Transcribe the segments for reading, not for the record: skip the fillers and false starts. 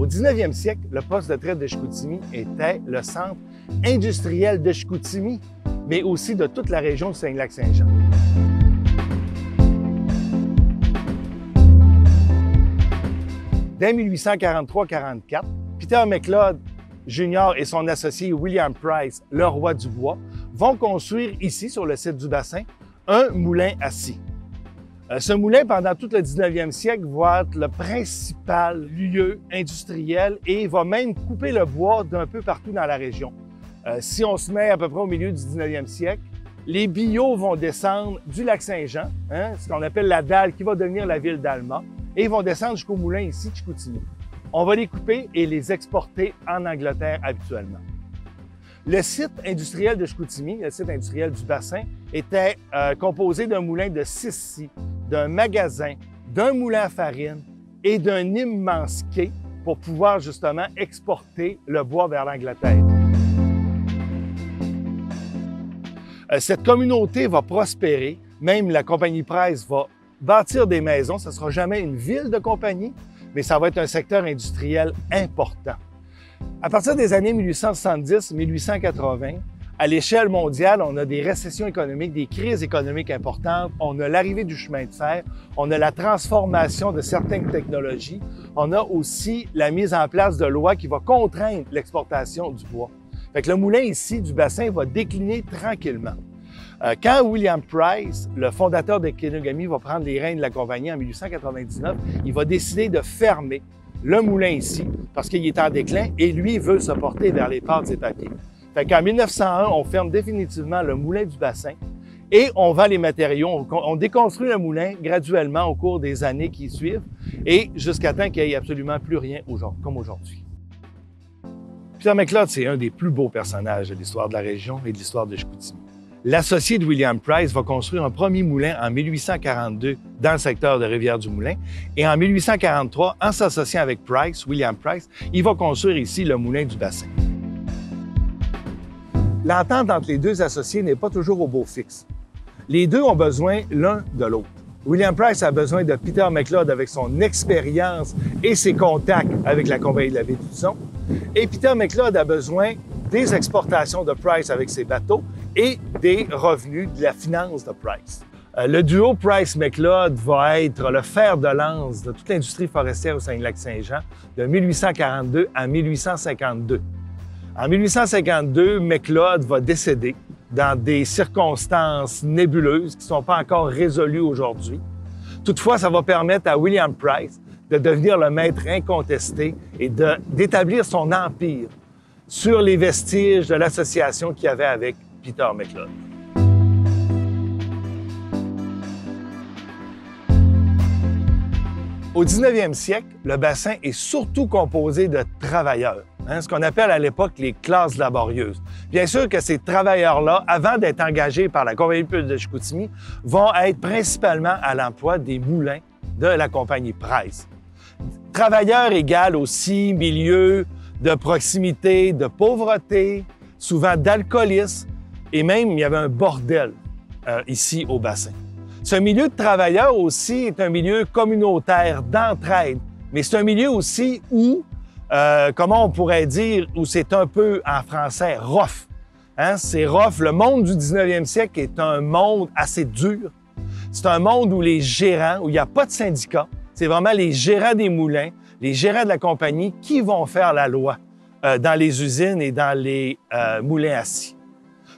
19e siècle, le poste de traite de Chicoutimi était le centre industriel de Chicoutimi, mais aussi de toute la région de Saint-Lac-Saint-Jean. Dès 1843-44, Peter McLeod Jr. et son associé William Price, le roi du bois, vont construire ici, sur le site du bassin, un moulin à scie. Ce moulin, pendant tout le 19e siècle, va être le principal lieu industriel et va même couper le bois d'un peu partout dans la région. Si on se met à peu près au milieu du 19e siècle, les billots vont descendre du lac Saint-Jean, ce qu'on appelle la dalle qui va devenir la ville d'Alma, et ils vont descendre jusqu'au moulin ici de Chicoutimi. On va les couper et les exporter en Angleterre habituellement. Le site industriel de Chicoutimi, le site industriel du bassin, était composé d'un moulin de 6 scies, d'un magasin, d'un moulin à farine et d'un immense quai pour pouvoir justement exporter le bois vers l'Angleterre. Cette communauté va prospérer, même la compagnie Price va bâtir des maisons, ce ne sera jamais une ville de compagnie, mais ça va être un secteur industriel important. À partir des années 1870-1880, à l'échelle mondiale, on a des récessions économiques, des crises économiques importantes, on a l'arrivée du chemin de fer, on a la transformation de certaines technologies, on a aussi la mise en place de lois qui vont contraindre l'exportation du bois. Fait que le moulin ici du bassin va décliner tranquillement. Quand William Price, le fondateur de Kenogami, va prendre les rênes de la compagnie en 1899, il va décider de fermer le moulin ici parce qu'il est en déclin et lui veut se porter vers les pâtes et papiers. Fait qu'en 1901, on ferme définitivement le moulin du bassin et on vend les matériaux. On déconstruit le moulin graduellement au cours des années qui suivent et jusqu'à temps qu'il n'y ait absolument plus rien comme aujourd'hui. Peter McLeod, c'est un des plus beaux personnages de l'histoire de la région et de l'histoire de Chicoutimi. L'associé de William Price va construire un premier moulin en 1842 dans le secteur de Rivière-du-Moulin et en 1843, en s'associant avec Price, William Price, il va construire ici le moulin du bassin. L'entente entre les deux associés n'est pas toujours au beau fixe. Les deux ont besoin l'un de l'autre. William Price a besoin de Peter McLeod avec son expérience et ses contacts avec la compagnie de la baie d'Hudson. Et Peter McLeod a besoin des exportations de Price avec ses bateaux et des revenus de la finance de Price. Le duo Price-McLeod va être le fer de lance de toute l'industrie forestière au Saint-Lac-Saint-Jean de 1842 à 1852. En 1852, McLeod va décéder dans des circonstances nébuleuses qui ne sont pas encore résolues aujourd'hui. Toutefois, ça va permettre à William Price de devenir le maître incontesté et d'établir son empire sur les vestiges de l'association qu'il y avait avec Peter McLeod. Au 19e siècle, le bassin est surtout composé de travailleurs, ce qu'on appelle à l'époque les classes laborieuses. Bien sûr que ces travailleurs-là, avant d'être engagés par la compagnie de pulpe de Chicoutimi, vont être principalement à l'emploi des moulins de la compagnie Price. Travailleurs égale aussi milieu de proximité, de pauvreté, souvent d'alcoolisme, et même il y avait un bordel ici au bassin. Ce milieu de travailleurs aussi est un milieu communautaire, d'entraide, mais c'est un milieu aussi où, comment on pourrait dire, où c'est un peu, en français, rough. C'est rough. Le monde du 19e siècle est un monde assez dur. C'est un monde où les gérants, où il n'y a pas de syndicats, c'est vraiment les gérants des moulins, les gérants de la compagnie qui vont faire la loi dans les usines et dans les moulins à scie.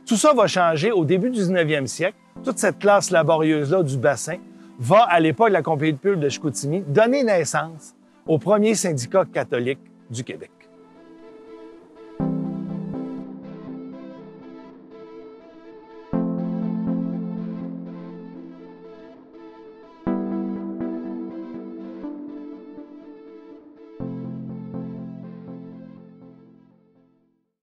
Tout ça va changer au début du 19e siècle. Toute cette classe laborieuse-là du bassin va, à l'époque de la compagnie de pulpe de Chicoutimi, donner naissance au premier syndicat catholique du Québec.